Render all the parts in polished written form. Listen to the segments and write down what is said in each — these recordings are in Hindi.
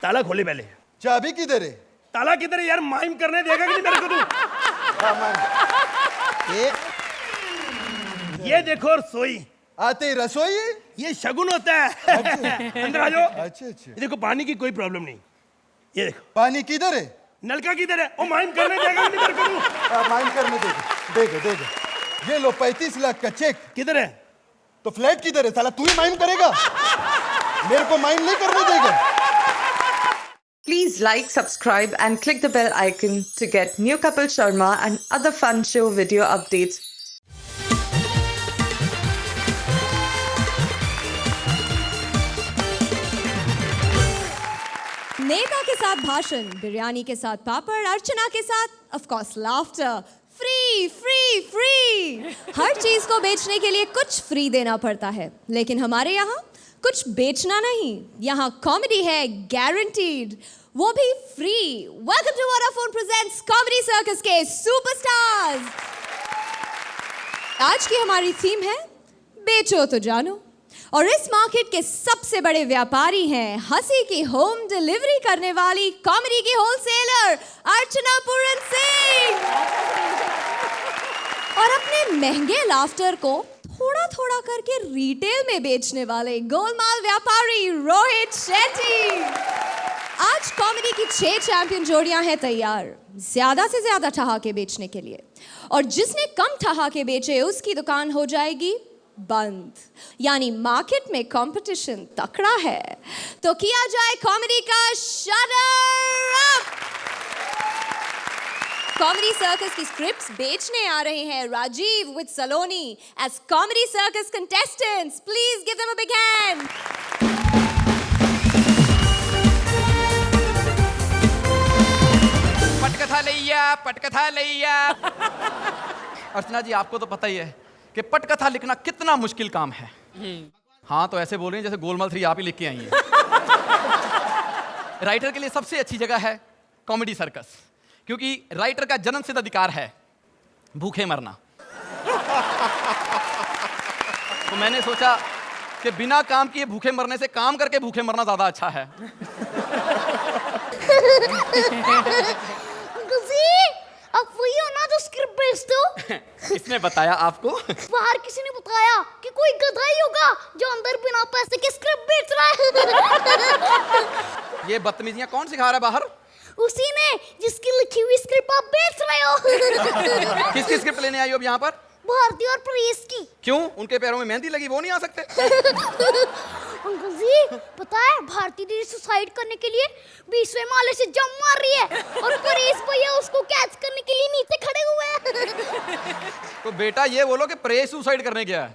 ताला खोले पहले। चाबी किधर है? ताला किधर है यार? माइम करने देगा कि नहीं मेरे को तू? ये देखो रसोई। आते ही रसोई? ये शगुन होता है। अंदर आ जाओ। अच्छा अच्छा। ये देखो पानी की कोई प्रॉब्लम नहीं। ये देखो पानी किधर है? नलका किधर है? ओ माइम करने देगा कि नहीं मेरे को तू? माइंड करने देगा। ये लो 35 लाख का चेक। किधर है? तो फ्लैट किधर है? साला तू ही माइंड करेगा? मेरे को माइंड नहीं करने देगा। Please like, subscribe and click the bell icon to get new Kapil Sharma and other fun show video updates. नेता के साथ भाषण, बिरयानी के साथ पापड़, अर्चना के साथ of course laughter. Free free free. हर चीज को बेचने के लिए कुछ फ्री देना पड़ता है, लेकिन हमारे यहाँ कुछ बेचना नहीं, यहाँ कॉमेडी है गारंटीड, वो भी free. Welcome to Vodafone presents comedy circus के सुपरस्टार्स। आज की हमारी थीम है बेचो तो जानो, और इस मार्केट के सबसे बड़े व्यापारी हैं हंसी की होम डिलीवरी करने वाली कॉमेडी की होलसेलर अर्चना पूरन सिंह, और अपने महंगे लाफ्टर को थोड़ा थोड़ा करके रिटेल में बेचने वाले गोलमाल व्यापारी रोहित शेट्टी। आज कॉमेडी की 6 चैंपियन जोड़ियां हैं तैयार ज्यादा से ज्यादा ठहाके बेचने के लिए, और जिसने कम ठहाके बेचे उसकी दुकान हो जाएगी बंद। यानी मार्केट में कंपटीशन तकड़ा है, तो किया जाए कॉमेडी का शटर अप। कॉमेडी सर्कस की स्क्रिप्ट्स बेचने आ रहे हैं Rajiv with Saloni as comedy circus contestants. Please give them a big hand. पटकथा लैया। अर्चना जी, आपको तो पता ही है कि पटकथा लिखना कितना मुश्किल काम है। हाँ, तो ऐसे बोल रही हैं जैसे गोलमाल 3 आप ही लिख के आई हैं। राइटर के लिए सबसे अच्छी जगह है कॉमेडी सर्कस, क्योंकि राइटर का जन्मसिद्ध अधिकार है भूखे मरना। तो मैंने सोचा कि बिना काम किए भूखे मरने से काम करके भूखे मरना ज्यादा अच्छा है। आप वही हो ना जो स्क्रिप्ट भेजते हो? किसने बताया आपको? बाहर किसी ने बताया कि कोई गधा ही होगा जो अंदर बिना पैसे के स्क्रिप्ट बेच रहा है। ये बदतमीजियां कौन सिखा रहा है बाहर? उसी ने जिसकी लिखी हुई स्क्रिप्ट आप बेच रहे हो। किसकी स्क्रिप्ट लेने आई हो अब यहाँ पर? भारती और परेश की। क्यों? उनके पैरों में मेहंदी लगी, वो नहीं आ सकते? अंकल जी, पता है भारती दीदी सुसाइड करने के लिए 20वें माले से जंप मार रही है, और परेश भैया उसको कैच करने के लिए नीचे खड़े हुए हैं। तो बेटा ये बोलो कि परेश सुसाइड करने गया है।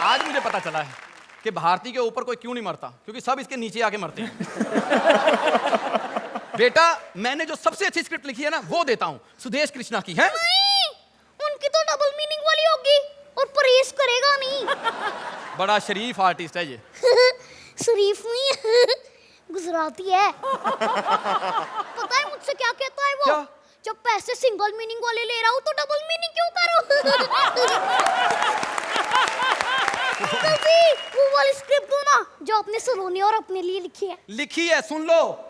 आज मुझे पता चला है कि भारती के ऊपर कोई क्यों नहीं मरता, क्योंकि सब इसके नीचे आके मरते हैं। बेटा, मैंने जो सबसे अच्छी स्क्रिप्ट लिखी है ना, वो देता हूँ। सुदेश कृष्णा की है। नहीं, उनकी तो डबल मीनिंग वाली होगी, और परेश करेगा नहीं। बड़ा शरीफ आर्टिस्ट है ये। शरीफ नहीं, गुजराती है। पता है मुझसे क्या कहता है वो? क्या? जब पैसे सिंगल मीनिंग वाले ले रहा हूँ तो डबल मीनिंग क्यों करूँ? वो वाली स्क्रिप्ट दो ना जो आपने सलोनी और अपने लिए लिखी है। लिखी है, सुन लो।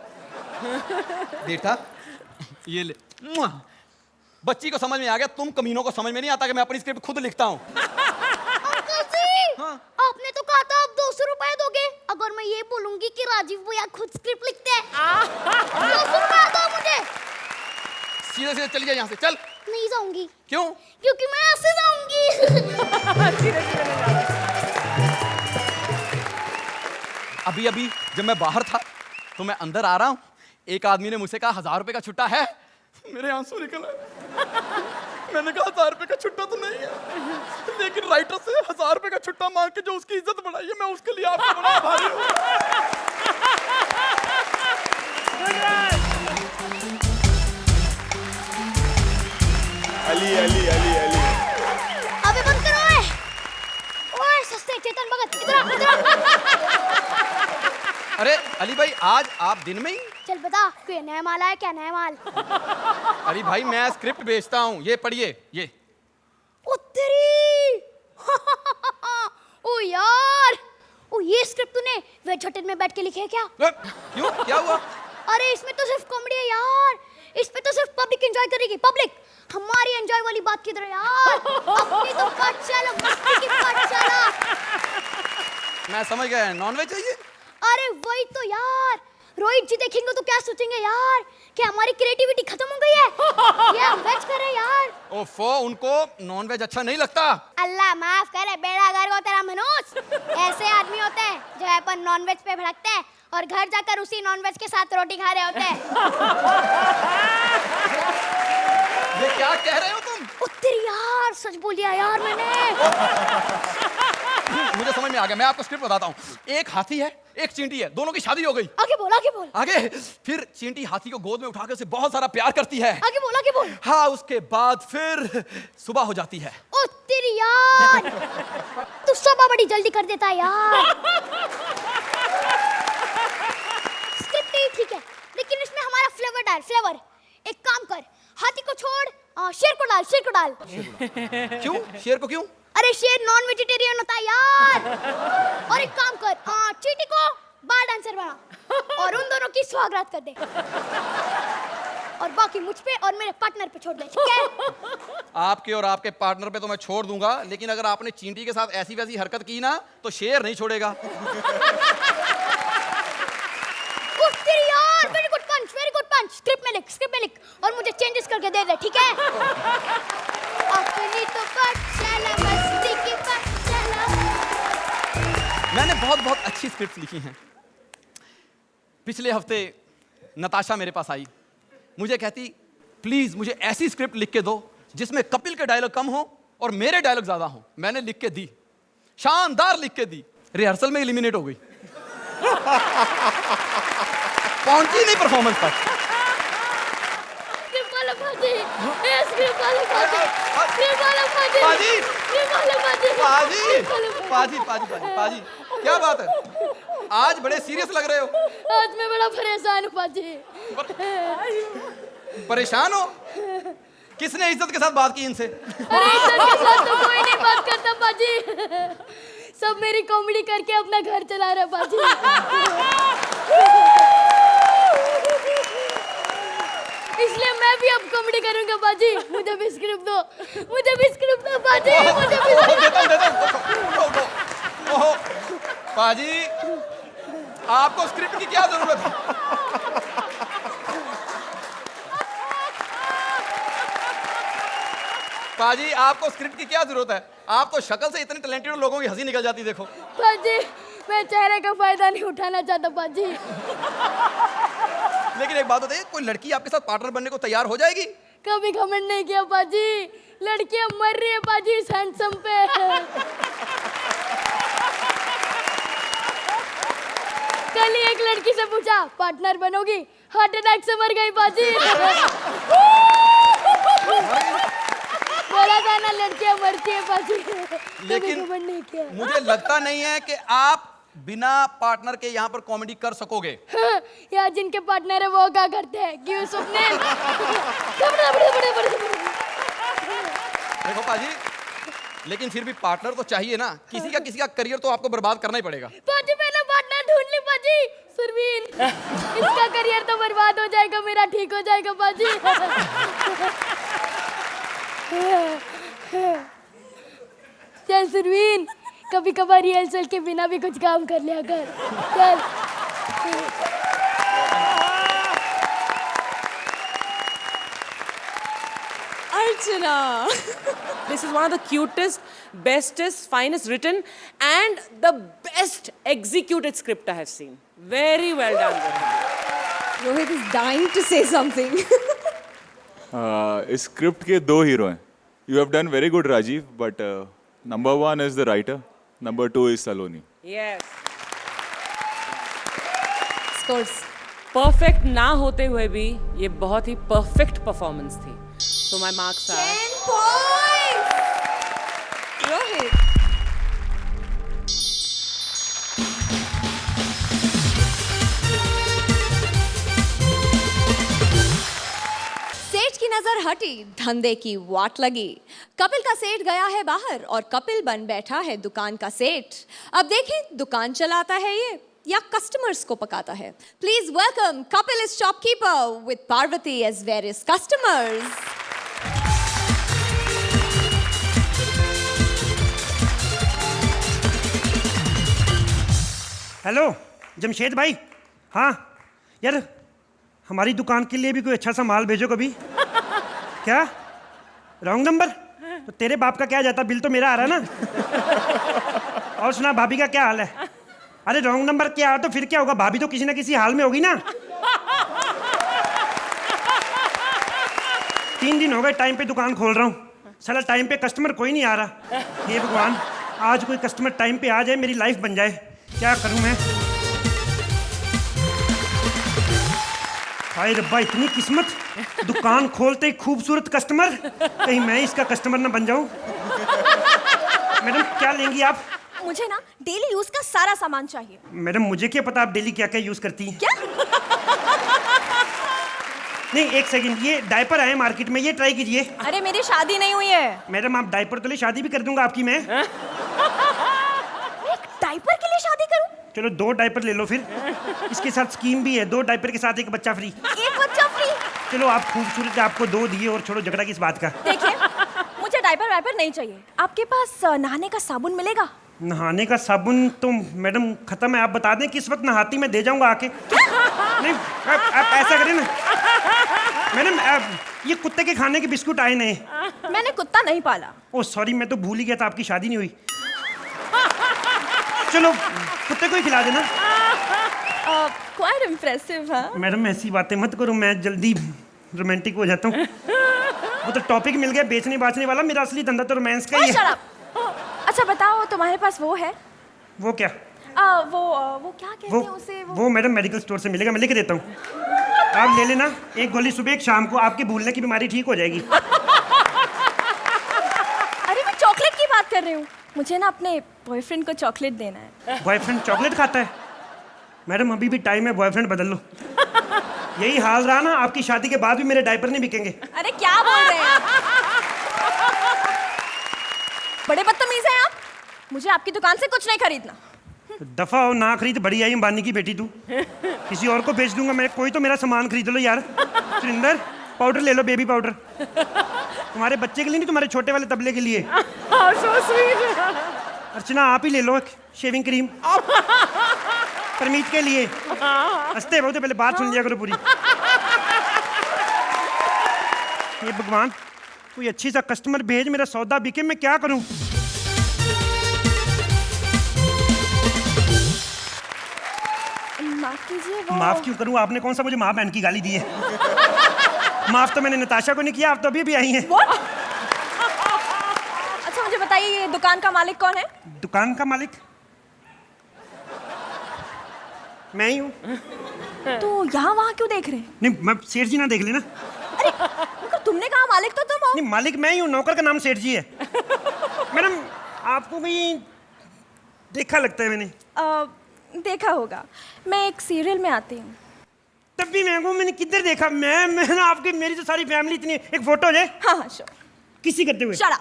बेटा ये ले। बच्ची को समझ में आ गया, तुम कमीनों को समझ में नहीं आता कि मैं अपनी स्क्रिप्ट खुद लिखता हूँ। अंकल जी, हाँ? आपने तो कहा था आप 200 रुपए दोगे अगर मैं ये बोलूंगी कि राजीव भैया खुद स्क्रिप्ट लिखते हैं। 200 रुपए दो मुझे। सीधे सीधे चली जा यहाँ से, चल। नहीं जाऊंगी। क्यों? क्योंकि मैं ऐसे जाऊंगी। अभी अभी जब मैं बाहर था तो मैं अंदर आ रहा हूँ, एक आदमी ने मुझसे कहा 1000 रुपए का छुट्टा है। मेरे आंसू निकल आए। मैंने कहा 1000 रुपए का छुट्टा तो नहीं है, लेकिन राइटर से 1000 रुपए का छुट्टा मांग के जो उसकी इज्जत बढ़ाई है, मैं उसके लिए आपका बड़ा आभारी हूँ। अली अली अली अली। अबे बंद करो। ओए सस्ते चेतन भगत, इधर आ। अरे अली भाई, आज आप दिन में ही? चल बता, कोई नया माल आया क्या? नया माल? अरे भाई, मैं स्क्रिप्ट बेचता हूँ, ये पढ़िए ये। ओ तेरी। ओ यार, स्क्रिप्ट तूने वेज होटल में बैठ के लिखे है क्या? क्यों, क्या हुआ? अरे इसमें तो सिर्फ कॉमेडी है यार, इसमें तो सिर्फ पब्लिक एंजॉय करेगी, पब्लिक। हमारी एंजॉय वाली बात किधर है यार? अपनी तो पाठशाला, मस्ती की पाठशाला। मैं समझ गया, नॉनवेज चाहिए। अरे वही तो यार, रोहित जी देखेंगे तो क्या सोचेंगे यार कि हमारी क्रिएटिविटी खत्म हो गई है, ये हम वेज कर रहे हैं यार। ओफो, उनको नॉनवेज अच्छा नहीं लगता। अल्लाह माफ करे, बेड़ा गर्क हो तेरा मनुष्य। ऐसे आदमी होते हैं जो अपन नॉनवेज पे भड़कते हैं और घर जाकर उसी नॉनवेज के साथ रोटी खा रहे होते हैं। ये क्या कह रहे हो तुम? उत्तर यार, सच बोल दिया यार मैंने। मुझे समझ में आ गया, मैं आपको स्क्रिप्ट बताता हूँ। एक हाथी है, एक चींटी है, दोनों की शादी हो गई। आगे बोल, आगे बोल। आगे फिर चींटी हाथी को गोद में उठाकर उसे बहुत सारा प्यार करती है। आगे बोल, आगे बोल। हाँ, उसके बाद फिर सुबह हो जाती है। उत्तर यार, तू सुबह बड़ी जल्दी कर देता है यार। स्क्रिप्ट ही ठीक है, लेकिन इसमें हमारा फ्लेवर डाल, फ्लेवर। एक काम कर, हाथी को छोड़, शेर को डाल, शेर को डाल। क्यों? शेर को क्यों? अरे शेर नॉन वेजिटेरियन होता है यार। और एक काम कर, चींटी को बार डांसर बना और उन दोनों की स्वागत कर दे, और बाकी मुझ पे और मेरे पार्टनर पे छोड़ दे, ठीक है? आपके और आपके पार्टनर पे तो मैं छोड़ दूंगा, लेकिन अगर आपने चींटी के साथ ऐसी वैसी हरकत की ना तो शेर नहीं छोड़ेगा। यार वेरी गुड पंच, वेरी गुड पंच। स्क्रिप्ट में लिख, स्क्रिप्ट में लिख, और मुझे चेंजेस करके दे दे, ठीक है? अपनी तो पाठशाला, मस्ती की पाठशाला। मैंने बहुत बहुत अच्छी स्क्रिप्ट लिखी हैं। पिछले हफ्ते नताशा मेरे पास आई, मुझे कहती प्लीज मुझे ऐसी स्क्रिप्ट लिख के दो जिसमें कपिल के डायलॉग कम हो और मेरे डायलॉग ज्यादा हो। मैंने लिख के दी, शानदार लिख के दी, रिहर्सल में एलिमिनेट हो गई। पहुंची नहीं परफॉर्मेंस तक। स्क्रिप्ट वाला बाजी, ए स्क्रिप्ट वाला बाजी, स्क्रिप्ट वाला बाजी, बाजी, स्क्रिप्ट वाला बाजी, बाजी, बाजी, बाजी, क्या बात है? आज बड़े सीरियस लग रहे हो। आज मैं बड़ा परेशान हूँ बाजी। परेशान हो? किसने इज्जत के साथ बात की इनसे? अरे इज्जत के साथ तो कोई नहीं बात करता बाजी, सब मेरी कॉमेडी करके अपना घर चला रहा बाजी। इसलिए मैं भी अब कॉमेडी करूंगा बाजी। मुझे भी स्क्रिप्ट दो, मुझे भी स्क्रिप्ट दो बाजी, मुझे भी देता हूं। बाजी, आपको स्क्रिप्ट की क्या जरूरत है? बाजी, आपको स्क्रिप्ट की क्या जरूरत है? आप तो शक्ल से इतने टैलेंटेड लोगों की हंसी निकल जाती, देखो। बाजी मैं चेहरे का फायदा नहीं उठाना चाहता बाजी। लेकिन एक बात बताइए, कोई लड़की आपके साथ पार्टनर बनने को तैयार हो जाएगी? कभी घमंड नहीं किया बाजी, लड़कियां मर रही है बाजी इस हैंडसम पे। कल ही एक लड़की से पूछा पार्टनर बनोगी, हार्ट अटैक से मर गई बाजी। बोला था ना लड़कियां मरती है बाजी। लेकिन घमंड नहीं किया। मुझे लगता नहीं है कि आप बिना पार्टनर के यहाँ पर कॉमेडी कर सकोगे। यार जिनके पार्टनर है वो क्या करते हैं? क्यों सुपने? देखो पाजी, लेकिन फिर भी पार्टनर तो चाहिए ना, किसी का करियर तो आपको बर्बाद करना ही पड़ेगा। बाजी मैंने पार्टनर ढूंढ ली बाजी। सुरवीन, इसका करियर तो बर्बाद हो जाएगा, मेरा ठीक हो जाएगा बाजी। चल सुरवीन, कभी कभार रिहर्सल के बिना भी कुछ काम कर लिया कर। चल। Archana, this is one of the cutest, bestest, finest written and the best executed script I have seen. Very well done. Rohit is dying to say something. इस स्क्रिप्ट के दो हीरो हैं. You have done very good, Rajiv, but number one is the writer, number two is Saloni. Yes. Scores. Perfect ना होते हुए भी ये बहुत ही perfect performance थी. So my marks are 10 points. Rohit. सेठ की नजर हटी, धंधे की वाट लगी। कपिल का सेठ गया है बाहर और कपिल बन बैठा है दुकान का सेठ। अब देखें दुकान चलाता है ये या कस्टमर्स को पकाता है। Please welcome Kapil as shopkeeper with Parvati as various customers. Hello Jamshed भाई। हाँ यार, हमारी दुकान के लिए भी कोई अच्छा सा माल भेजो कभी। क्या रॉन्ग नंबर? तो तेरे बाप का क्या जाता, बिल तो मेरा आ रहा है ना। और सुना, भाभी का क्या हाल है? अरे रॉन्ग नंबर क्या तो फिर क्या होगा, भाभी तो किसी ना किसी हाल में होगी ना। 3 दिन हो गए टाइम पे दुकान खोल रहा हूँ, साला टाइम पे कस्टमर कोई नहीं आ रहा। हे भगवान, आज कोई कस्टमर टाइम पे आ जाए, मेरी लाइफ बन जाए। क्या करूँ मैं? हाय रब्बा, इतनी किस्मत, दुकान खोलते ही खूबसूरत कस्टमर, कहीं मैं इसका कस्टमर ना बन जाऊं। मैडम क्या लेंगी आप? मुझे ना डेली यूज का सारा सामान चाहिए। मैडम मुझे क्या पता आप डेली क्या क्या यूज करती हैं। क्या? नहीं एक सेकंड, ये डायपर आए मार्केट में, ये ट्राई कीजिए। अरे मेरी शादी नहीं हुई है। मैडम आप डायपर तो ले, शादी भी कर दूंगा आपकी मैं। एक डायपर के लिए शादी करूं? चलो 2 डायपर ले लो फिर, इसके साथ स्कीम भी है, 2 डायपर के साथ 1 बच्चा फ्री। एक बच्चा फ्री? चलो आप खूबसूरत है, आपको 2 दिए, और छोड़ो झगड़ा किस बात का। देखिए मुझे डायपर वायपर नहीं चाहिए। आपके पास नहाने का साबुन मिलेगा? नहाने का साबुन तो मैडम खत्म है, आप बता दें किस वक्त नहाती, मैं दे जाऊंगा आके। नहीं आप ऐसा करें ना मैडम, ये कुत्ते के खाने के बिस्कुट आए नए। मैंने कुत्ता नहीं पाला। ओह सॉरी, मैं तो भूल ही गया था, आपकी शादी नहीं हुई। चलो कुत्ते को ही खिला देना। Quite impressive. हाँ मैडम ऐसी बातें मत करो, मैं जल्दी रोमांटिक हो जाता हूँ। वो तो टॉपिक मिल गया बेचने बाचने वाला, मेरा असली धंधा तो रोमांस का ही है। अच्छा बताओ, तुम्हारे पास वो है? वो क्या? वो क्या कहते हैं उसे? वो मैडम मेडिकल स्टोर से मिलेगा, मैं लिख देता हूँ, आप ले लेना। 1 गोली सुबह 1 शाम को, आपके भूलने की बीमारी ठीक हो जाएगी। अरे मैं चॉकलेट की बात कर रही हूँ, मुझे ना अपने बॉयफ्रेंड को चॉकलेट देना है। बॉयफ्रेंड चॉकलेट खाता है? मैडम अभी भी टाइम है, बॉयफ्रेंड बदल लो। यही हाल रहा ना, आपकी शादी के बाद भी मेरे डायपर नहीं बिकेंगे। अरे क्या बोल रहे हैं आप? बड़े बदतमीज हैं आप। मुझे आपकी दुकान से कुछ नहीं खरीदना। दफा हो, ना खरीद, बड़ी आई अंबानी की बेटी तू। किसी और को बेच दूंगा मैं, कोई तो मेरा सामान खरीद लो यार। सुरिंदर पाउडर ले लो, बेबी पाउडर। तुम्हारे बच्चे के लिए नहीं, तुम्हारे छोटे वाले तबले के लिए। अर्चना आप ही ले लो शेविंग क्रीम, परमीत के लिए। हंसते बहुत, पहले बात सुन लिया करो पूरी। ये भगवान, कोई अच्छी सा कस्टमर भेज, मेरा सौदा बिके, मैं क्या करूं? माफ कीजिए। माफ क्यों करूं? आपने कौन सा मुझे माँ बहन की गाली दी है? माफ तो मैंने नताशा को नहीं किया, आप तो अभी भी आई हैं। अच्छा मुझे बताइए, ये दुकान का मालिक कौन है? दुकान का मालिक मैं ही हूँ। तो यहाँ वहाँ क्यों देख रहे हैं? नहीं मैं सेठ जी ना देख लेना। मगर तुमने कहा मालिक तो तुम हो। नहीं मालिक मैं ही हूँ, नौकर का नाम सेठ जी है। मैडम आपको भी देखा लगता है मैंने। देखा होगा, मैं एक सीरियल में आती हूँ। तब भी मैंने किधर देखा? मैं ना आपकी, मेरी तो सारी फैमिली इतनी। एक फोटो है? हाँ हाँ श्योर। किसी करते हुए? Shut up.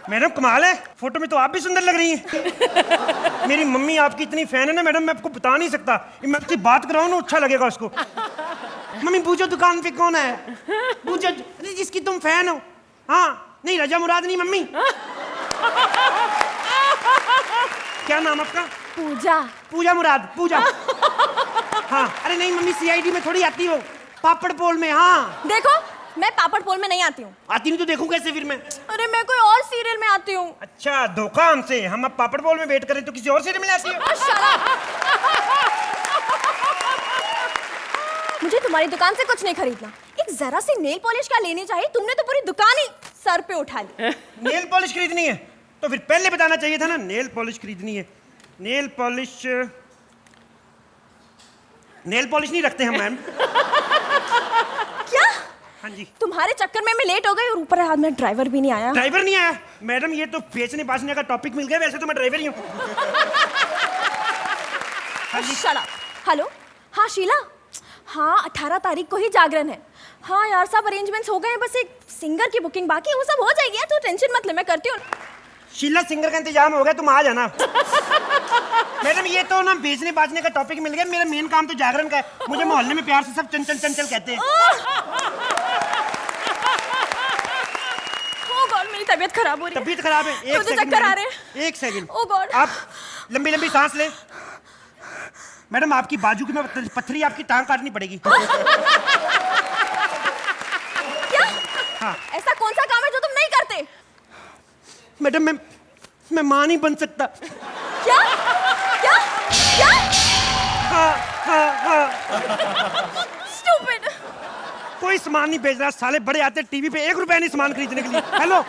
मैडम कमाल है, फोटो में तो आप भी सुंदर लग रही हैं। मेरी मम्मी आपकी इतनी फैन है ना मैडम, मैं आपको बता नहीं सकता। मैं आपसे बात कराऊं ना, अच्छा लगेगा उसको। मम्मी पूछो दुकान पे कौन है, पूछो जिसकी तुम फैन हो। हाँ नहीं, रजा मुराद नहीं मम्मी। क्या नाम आपका? पूजा। पूजा मुराद, पूजा। हाँ अरे नहीं मम्मी, CID में थोड़ी आती हो, पापड़ पोल में। हाँ देखो, मैं पापड़ पोल में नहीं आती हूँ। आती नहीं तो देखूं कैसे फिर मैं? अरे मैं कोई और सीरियल में आती हूँ। अच्छा धोखा हमसे, हम अब पापड़ पोल में वेट करें तो किसी और सीरियल में आती है। मुझे तुम्हारी दुकान से कुछ नहीं खरीदना। एक जरा सी नेल पॉलिश क्या लेनी चाहिए, तुमने तो पूरी दुकान ही सर पे उठा ली। नेल पॉलिश खरीदनी है तो फिर पहले बताना चाहिए था ना, नेल पॉलिश खरीदनी है। नेल पॉलिश नहीं रखते हम मैम। क्या? हाँ जी। तुम्हारे चक्कर में मैं लेट हो गई और ऊपर हाथ में ड्राइवर भी नहीं आया। ड्राइवर नहीं आया? मैडम ये तो बेचने बाचने का टॉपिक मिल गया, वैसे तो मैं ड्राइवर ही हूँ। हाँ जी। Shut up. हेलो, हाँ शीला, हाँ 18 तारीख को ही जागरण है। हाँ यार सब अरेंजमेंट्स हो गए हैं, बस एक सिंगर की बुकिंग बाकी है, वो सब हो जाएगी यार, तू टेंशन मत ले, मैं करती हूँ। शीला सिंगर का इंतजाम हो गया, तुम आ जाना। मैडम ये तो ना बेचने बाजने का टॉपिक मिल गया, मेरा मेन काम तो जागरण का है। मुझे मोहल्ले में प्यार से सब चंचल चंचल कहते हैं। ओह गॉड मेरी तबीयत खराब हो रही है। तबीयत खराब है? एक मुझे सेकंड चक्कर आ रहे मैडम, हैं। एक सेकंड। ओह गॉड। आप लंबी लंबी सांस ले। मैडम आपकी बाजू की में पत्थरी, आपकी टांग काटनी पड़ेगी। क्या? हाँ। ऐसा कौन सा काम है जो तुम नहीं करते? मैडम मैं मां नहीं बन सकता। क्या? क्या? क्या? हाँ। Stupid. कोई सामान नहीं बेच रहा, साले बड़े आते टीवी पे, 1 रुपया नहीं सामान खरीदने के लिए। हेलो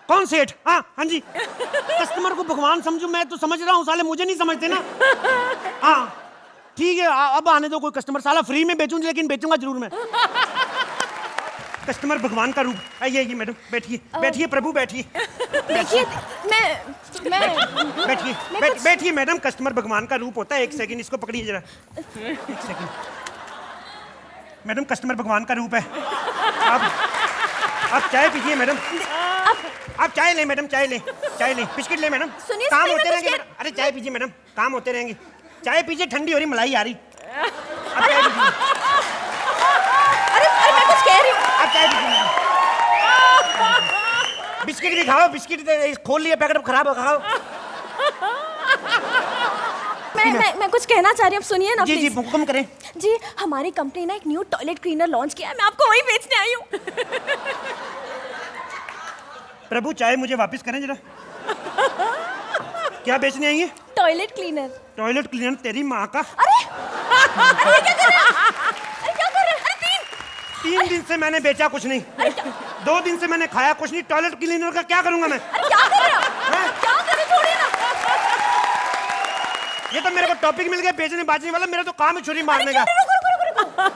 कौन सेठ? हाँ हाँ जी। कस्टमर को भगवान समझू, मैं तो समझ रहा हूँ, साले मुझे नहीं समझते ना। हाँ ठीक है, अब आने दो कोई कस्टमर, साला फ्री में बेचूं लेकिन बेचूंगा जरूर मैं। कस्टमर भगवान का रूप। आइए मैडम, बैठिए बैठिए प्रभु, बैठिए। देखिए बैठिए बैठिए मैडम, कस्टमर भगवान का रूप होता है। 1 सेकंड इसको पकड़िए जरा, 1 सेकंड। मैडम कस्टमर भगवान का रूप है। आप चाय पीजिए मैडम, आप चाय लें मैडम, चाय लें बिस्किट लें मैडम। सुनिए, काम सुनिए, होते मैं रहेंगे कुछ मैडम। अरे चाय पीजिए मैडम, काम होते रहेंगे। चाय पीजिए, ठंडी हो रही, मलाई आ रही। आप चाय पीजिए। अरे मैं कुछ कह रही हूँ। आप चाय पीजिए मैडम। बिस्किट भी खाओ, बिस्किट खोल लिया पैकेट, खराब हो खाओ। मैं कुछ कहना चाह रही हूँ, सुनिए ना जी जी प्लीज। हुक्म करें। जी हमारी कंपनी ने एक न्यू टॉयलेट क्लीनर लॉन्च किया है, मैं आपको वही बेचने आई हूँ। प्रभु चाय मुझे वापस करें जरा। क्या बेचने आई है? Toilet cleaner. टॉयलेट क्लीनर तेरी माँ का। अरे ये क्या कर रहे हैं? अरे क्या कर रहे हैं? अरे 3 दिन से मैंने बेचा कुछ नहीं, 2 दिन से मैंने खाया कुछ नहीं। टॉयलेट क्लीनर का क्या करूंगा मैं? अरे क्या कर रहे हो? क्या कर रहे हो? छोड़िए ना। ये तो मेरे को टॉपिक मिल गया बेचने बाजने वाला, मेरा तो काम है छुरी मारने का। रुको।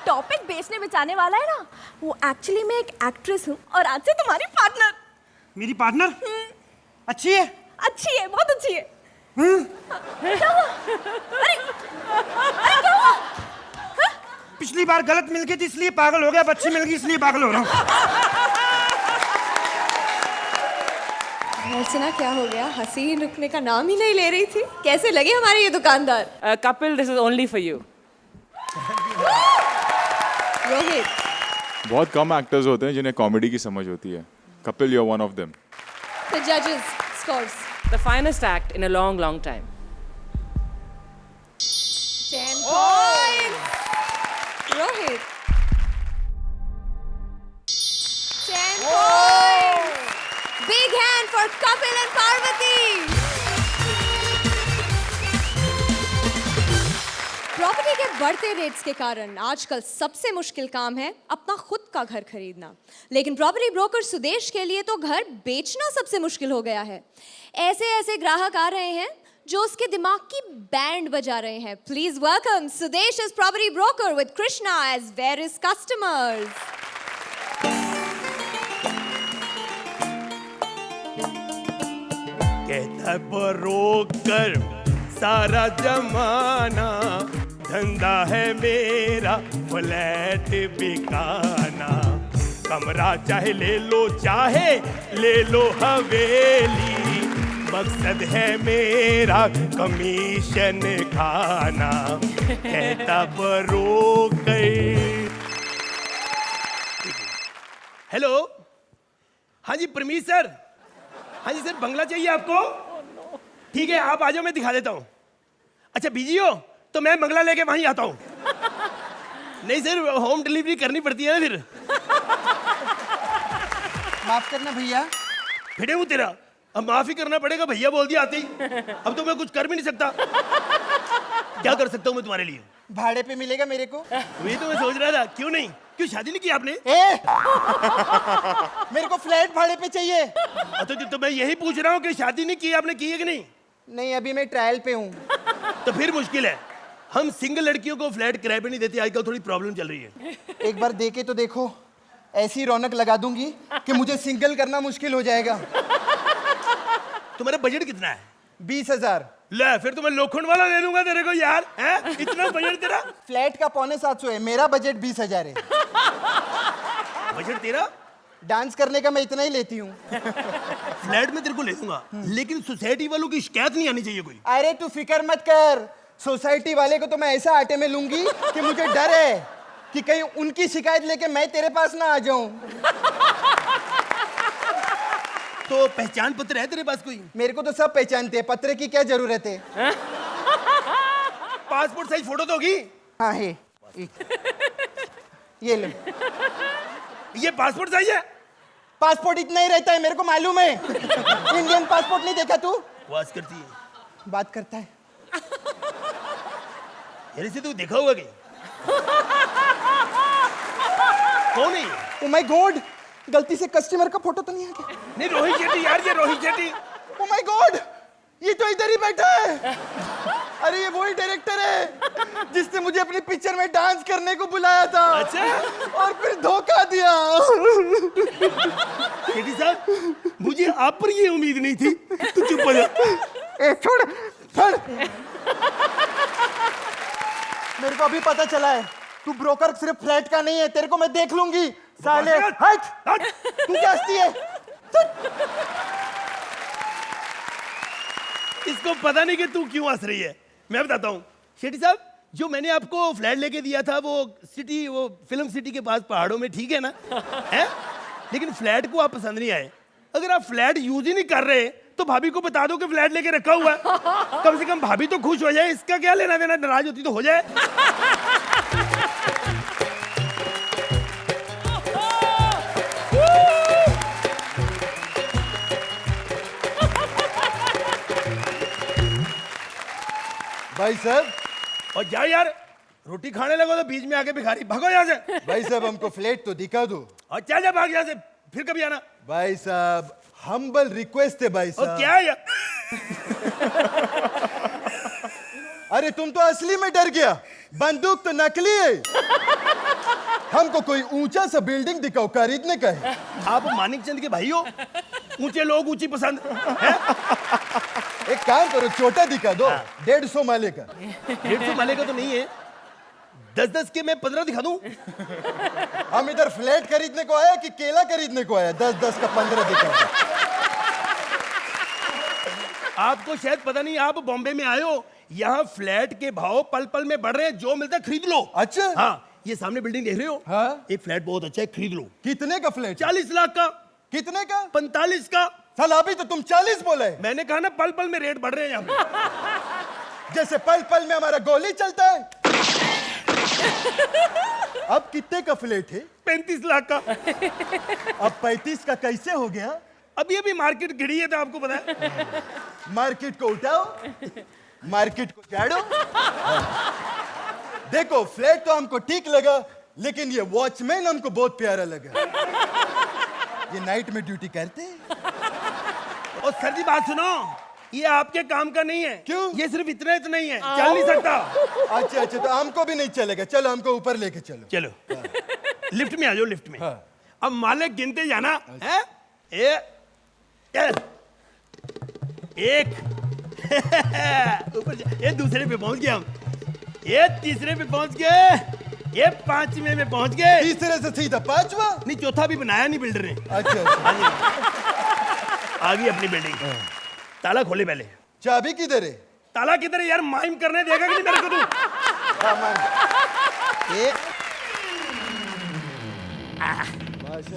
टॉपिक बेचने बेचाने वाला है ना, वो एक्चुअली मैं एक एक्ट्रेस हूँ और आज से तुम्हारी पार्टनर। मेरी पार्टनर? अच्छी है? अच्छी है, बहुत अच्छी है। क्या हुआ? अरे क्या हुआ? पिछली बार गलत मिल गई थी इसलिए पागल हो गया, अब अच्छी मिल गई इसलिए पागल हो रहा हूँ। अर्चना क्या हो गया? हंसी रुकने का नाम ही नहीं ले रही थी। कैसे लगे हमारे ये दुकानदार? Kapil, this is only for you. Rohit, बहुत कम एक्टर्स होते हैं जिन्हें कॉमेडी की समझ होती है। Kapil, you are one of them. the judges scores The finest act in a long, long time. 10 points. Rohit, 10 points. Big hand for Kapil and Parvati. Property के बढ़ते रेट्स के कारण आजकल सबसे मुश्किल काम है अपना खुद का घर खरीदना। लेकिन प्रॉपर्टी ब्रोकर सुदेश के लिए तो घर बेचना सबसे मुश्किल हो गया है। ऐसे ऐसे ग्राहक आ रहे हैं जो उसके दिमाग की बैंड बजा रहे हैं। Please welcome Sudesh as property broker with Krishna as various customers. कहता ब्रोकर सारा जमाना, धंधा है मेरा फ्लैट बिकाना। कमरा चाहे ले लो हवेली, मकसद है मेरा कमीशन खाना। कहता ब्रोकर। हेलो, हाँ जी परमीश सर। हाँ जी सर, बंगला चाहिए आपको? ठीक है, आप आ जाओ, मैं दिखा देता हूँ। अच्छा बिजी हो तो मैं बंगला लेके वहीं आता हूँ। नहीं सर, होम डिलीवरी करनी पड़ती है ना फिर। माफ करना भैया। फिटे हूँ तेरा, अब माफ ही करना पड़ेगा, भैया बोल दिया आते ही। अब तो मैं कुछ कर भी नहीं सकता। क्या कर सकता हूँ मैं तुम्हारे लिए? भाड़े पे मिलेगा मेरे को? वही तो मैं सोच रहा था, क्यों नहीं? क्यों शादी नहीं की आपने? मेरे को फ्लैट भाड़े पे चाहिए। तो मैं यही पूछ रहा हूँ कि शादी नहीं की आपने, की है कि नहीं? नहीं, अभी मैं ट्रायल पे हूँ। तो फिर मुश्किल है, हम सिंगल लड़कियों को फ्लैट किराए पे नहीं देते, आजकल थोड़ी प्रॉब्लम चल रही है। एक बार दे के तो देखो, ऐसी रौनक लगा दूंगी कि मुझे सिंगल करना मुश्किल हो जाएगा। तुम्हारा बजट कितना है? 20,000। ले फिर तो मैं लोखंड वाला ले लूंगा तेरे को यार, हैं? इतना बजट तेरा? फ्लैट का 750 है, मेरा बजट 20,000 है। बजट तेरा? डांस करने का मैं इतना ही लेती हूँ। फ्लैट में तेरे को ले दूंगा, लेकिन सोसाइटी वालों की शिकायत नहीं आनी चाहिए कोई। अरे तू फिक्र मत कर, सोसाइटी वाले को तो मैं ऐसा आटे में लूंगी कि मुझे डर है कि कहीं उनकी शिकायत लेके मैं तेरे पास ना आ जाऊं। तो पहचान पत्र है तेरे पास कोई? मेरे को तो सब पहचानते हैं, पत्र की क्या जरूरत है? पासपोर्ट साइज फोटो तो होगी? हाँ है, ये लो। ये पासपोर्ट साइज है? पासपोर्ट इतना ही रहता है, मेरे को मालूम है। इंडियन पासपोर्ट नहीं देखा तू? वास करती है, बात करता है। यार इसे तू देखा होगा कहीं? कौन है? ओ माय गॉड, गलती से कस्टमर का फोटो तो नहीं आ गया? नहीं रोहित शेट्टी यार, ये Rohit Shetty. Oh my God, ये तो इधर ही बैठा है। अरे ये वही डायरेक्टर है जिसने मुझे अपनी पिक्चर में डांस करने को बुलाया था। अच्छा? और फिर धोखा दिया। शेट्टी साहब, मुझे आप पर ये उम्मीद नहीं थी। तू चुप हो जा। ए छोड़ छोड़। मेरे को अभी पता चला है तू ब्रोकर सिर्फ फ्लैट का नहीं है, तेरे को मैं देख लूंगी। साले हट। तू क्या हंसती है? इसको पता नहीं कि तू क्यों हंस रही है। मैं बताता हूँ शेट्टी साहब, जो मैंने आपको फ्लैट लेके दिया था वो सिटी, वो फिल्म सिटी के पास पहाड़ों में, ठीक है ना? है? लेकिन फ्लैट को आप पसंद नहीं आए। अगर आप फ्लैट यूज ही नहीं कर रहे तो भाभी को बता दो कि फ्लैट लेके रखा हुआ है। कम से कम भाभी तो खुश हो जाए, इसका क्या लेना देना, नाराज होती तो हो जाए। भाई साहब, और जा यार, रोटी खाने लगो तो बीच में आके भिखारी, भागो यहाँ से। भाई साहब हमको फ्लैट तो दिखा दो। और चल जा, भाग यहाँ से, फिर कभी आना। भाई साहब हम्बल रिक्वेस्ट है भाई और साहब। क्या है यार? अरे तुम तो असली में डर गया, बंदूक तो नकली है। हमको कोई ऊंचा सा बिल्डिंग दिखाओ, खरीदने का है। आप मानिक चंद के भाई हो? ऊंचे लोग ऊंची पसंद है? एक काम करो, छोटा दिखा दो। 150 माले का। 150 माले का तो नहीं है, 10-10 के मैं 15 दिखा दूं। हम इधर फ्लैट खरीदने को आया कि केला खरीदने को आया? 10-10 का 15 दिखा। आपको शायद पता नहीं, आप बॉम्बे में आए हो, यहाँ फ्लैट के भाव पल पल में बढ़ रहे हैं, जो मिलता है खरीद लो। अच्छा? हाँ, ये सामने बिल्डिंग देख रहे हो? हाँ। एक फ्लैट बहुत अच्छा है, खरीद लो। कितने का फ्लैट? 40 लाख का। कितने का? 45 का। साला अभी तो तुम 40 बोले। मैंने कहा ना, पल पल में रेट बढ़ रहे हैं यहाँ पे। जैसे पल पल में हमारा गोली चलता है। अब कितने का फ्लैट है? 35 लाख का। अब 35 का कैसे हो गया? अभी अभी मार्केट गिरी है, तो आपको पता है। मार्केट को उठाओ, मार्केट को झाड़ो। देखो फ्लैट तो हमको ठीक लगा, लेकिन ये वॉचमैन हमको बहुत प्यारा लगा। ये नाइट में ड्यूटी करते हैं। और सर जी बात सुनो, ये आपके काम का नहीं है। क्यों? ये सिर्फ इतना इतना ही है, चल नहीं सकता। अच्छा अच्छा, तो हमको भी नहीं चलेगा। चलो हमको ऊपर लेके चलो। चलो लिफ्ट में आ जाओ, लिफ्ट में। हाँ। अब मालिक गिनते जाना है। एक ऊपर ये दूसरे पे पहुंच गए हम, ये तीसरे पे पहुंच गए, ये 5वें में पहुंच गए। तीसरे से सीधा 5वां? नहीं, चौथा भी बनाया नहीं बिल्डर ने। अच्छा अच्छा। आ गई अपनी बिल्डिंग। ताला खोले पहले। चाबी किधर है? ताला किधर है यार? माइम करने देगा कि नहीं मेरे को तू?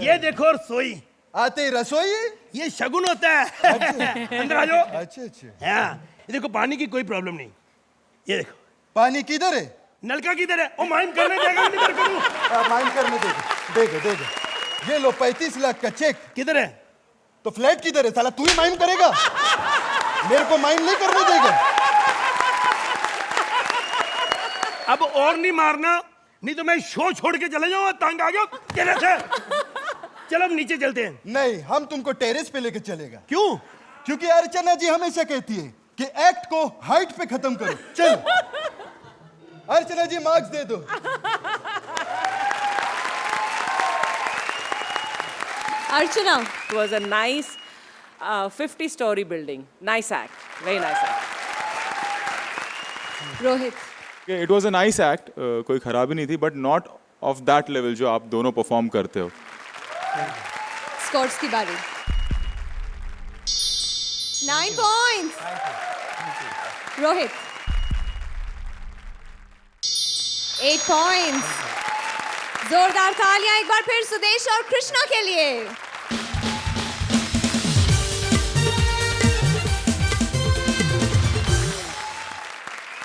ये देखो रसोई। आते ही रसोई? ये शगुन होता है। अंदर आ जाओ। अच्छा अच्छा। हाँ, ये देखो पानी की कोई प्रॉब्लम नहीं। ये देखो पानी किधर है? नलका किधर है? ओ माइम करने देगा कि नहीं मेरे को तू? माइंड करने देगा। देगा देगा। ये लो 35 लाख का चेक। किधर है? तो फ्लैट किधर है? साला तू ही माइंड करेगा, मेरे को माइंड नहीं करने देगा। अब और नहीं मारना, नहीं तो मैं शो छोड़ के चले जाऊंगा। तंग आ गया तेरे से। चलो अब नीचे चलते हैं। नहीं, हम तुमको टेरेस पे लेके चलेगा। क्यों? क्योंकि अर्चना जी हमेशा कहती है कि एक्ट को हाइट पे खत्म करो। चल अर्चना जी मार्क्स दे दो। Archana, It was a nice 50-story building. Nice act. Very nice act. Rohit it was a nice act, कोई खराबी नहीं थी, but not of that level जो आप दोनों परफॉर्म करते हो. स्कोर्स की बारी. 9 पॉइंट्स. रोहित 8 पॉइंट्स. जोरदार तालियां एक बार फिर सुदेश और कृष्णा के लिए.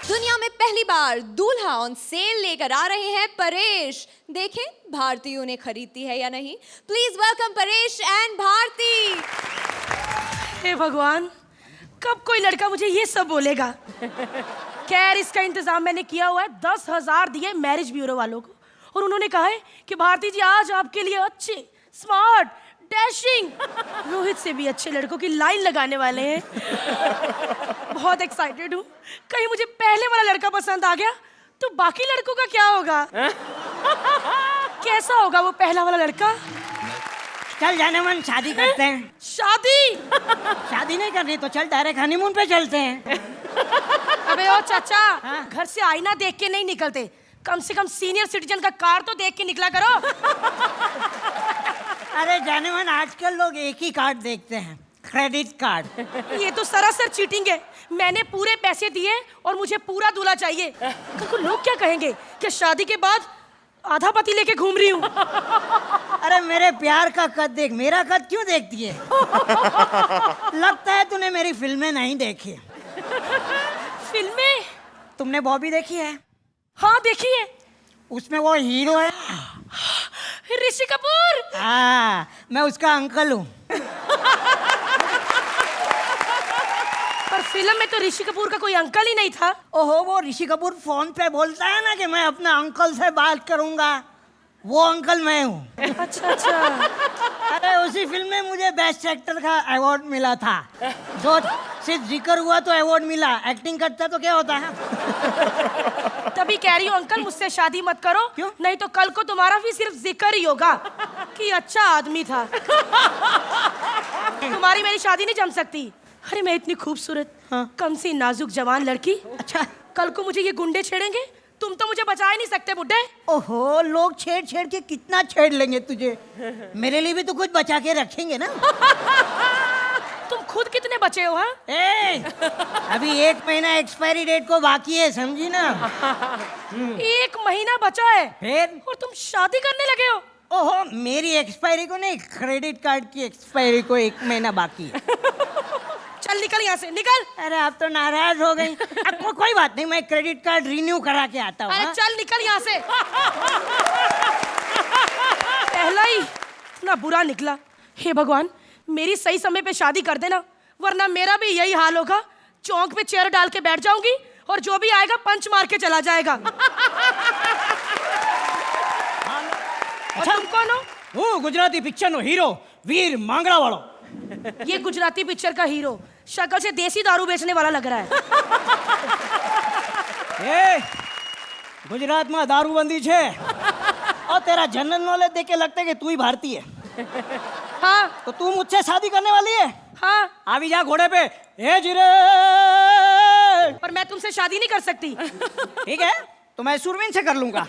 दुनिया में पहली बार दूल्हा ऑन सेल लेकर आ रहे हैं परेश. देखें भारती उन्हें खरीदती है या नहीं. Please welcome Paresh and Bharti. हे भगवान, कब कोई लड़का मुझे ये सब बोलेगा. खैर, इसका इंतजाम मैंने किया हुआ है. 10,000 दिए मैरिज ब्यूरो वालों को और उन्होंने कहा है कि भारती जी आज आपके लिए अच्छे, स्मार्ट, डैशिंग, रोहित से भी अच्छे लड़कों की लाइन लगाने वाले हैं. बहुत एक्साइटेड हूँ. कहीं मुझे पहले वाला लड़का पसंद आ गया तो बाकी लड़कों का क्या होगा. कैसा होगा वो पहला वाला लड़का. चल जाने मन, शादी करते हैं. शादी नहीं करनी तो चल डायरेक्ट हनीमून पे चलते हैं. अबे ओ चाचा, घर से आईना देख के नहीं निकलते. कम से कम सीनियर सिटीजन का कार तो देख के निकला करो. अरे जाने मन, आजकल लोग एक ही कार्ड देखते हैं, क्रेडिट कार्ड. ये तो सरासर चीटिंग है. मैंने पूरे पैसे दिए और मुझे पूरा दूल्हा चाहिए. कल को लोग क्या कहेंगे कि शादी के बाद आधा पति लेके घूम रही हूँ. अरे मेरे प्यार का कद देख, मेरा कद क्यों देखती है. लगता है तूने मेरी फिल्में नहीं देखी. फिल्में? तुमने बॉबी देखी है? हाँ देखी है. उसमें वो हीरो है ऋषि कपूर. हाँ, मैं उसका अंकल हूँ. पर फिल्म में तो ऋषि कपूर का कोई अंकल ही नहीं था. ओहो, वो ऋषि कपूर फोन पे बोलता है ना कि मैं अपने अंकल से बात करूंगा, वो अंकल मैं हूँ. अच्छा अच्छा. अरे उसी फिल्म में मुझे बेस्ट एक्टर का अवार्ड मिला था. जो सिर्फ जिक्र हुआ तो अवार्ड मिला, एक्टिंग करता तो क्या होता है. तभी कह रही हूँ अंकल, मुझसे शादी मत करो. क्यों? नहीं तो कल को तुम्हारा भी सिर्फ जिक्र ही होगा कि अच्छा आदमी था. तुम्हारी मेरी शादी नहीं जम सकती. अरे मैं इतनी खूबसूरत, कम सी नाजुक जवान लड़की. अच्छा, कल को मुझे ये गुंडे छेड़ेंगे, तुम तो मुझे बचा ही नहीं सकते बुड्ढे. ओहो, लोग छेड़ छेड़ के कितना छेड़ लेंगे तुझे. मेरे लिए भी तो कुछ बचा के रखेंगे ना. तुम खुद कितने बचे हो. हाँ, अभी 1 महीना एक्सपायरी डेट को बाकी है, समझी ना. 1 महीना बचा है फिर? और तुम शादी करने लगे हो. ओहो, मेरी एक्सपायरी को नहीं, क्रेडिट कार्ड की एक्सपायरी को 1 महीना बाकी है. चल निकल यहाँ से, निकल. अरे आप तो नाराज हो गई. अब कोई बात नहीं, मैं क्रेडिट कार्ड रिन्यू करा के आता हूँ. अरे चल निकल यहाँ से. पहला ही इतना बुरा निकला. हे भगवान, मेरी सही समय पे शादी कर देना, वरना मेरा भी यही हाल होगा. चौक पे चेयर डाल के बैठ जाऊंगी और जो भी आएगा पंच मार के चला जाएगा. अच्छा, तुम कौन हो? वो गुजराती पिक्चर नो हीरो वीर मांगड़ा वालो. ये गुजराती पिक्चर का हीरो शक्ल से देसी दारू बेचने वाला लग रहा है. गुजरात में दारूबंदी छे और तेरा जनरल नॉलेज देख के लगता है कि तू ही भारतीय है. हाँ, तो तू मुझसे शादी करने वाली है. हाँ. अभी जा घोड़े पे. ए जिरे. पर मैं तुमसे शादी नहीं कर सकती. ठीक है, तो मैं सुरवीन से कर लूंगा.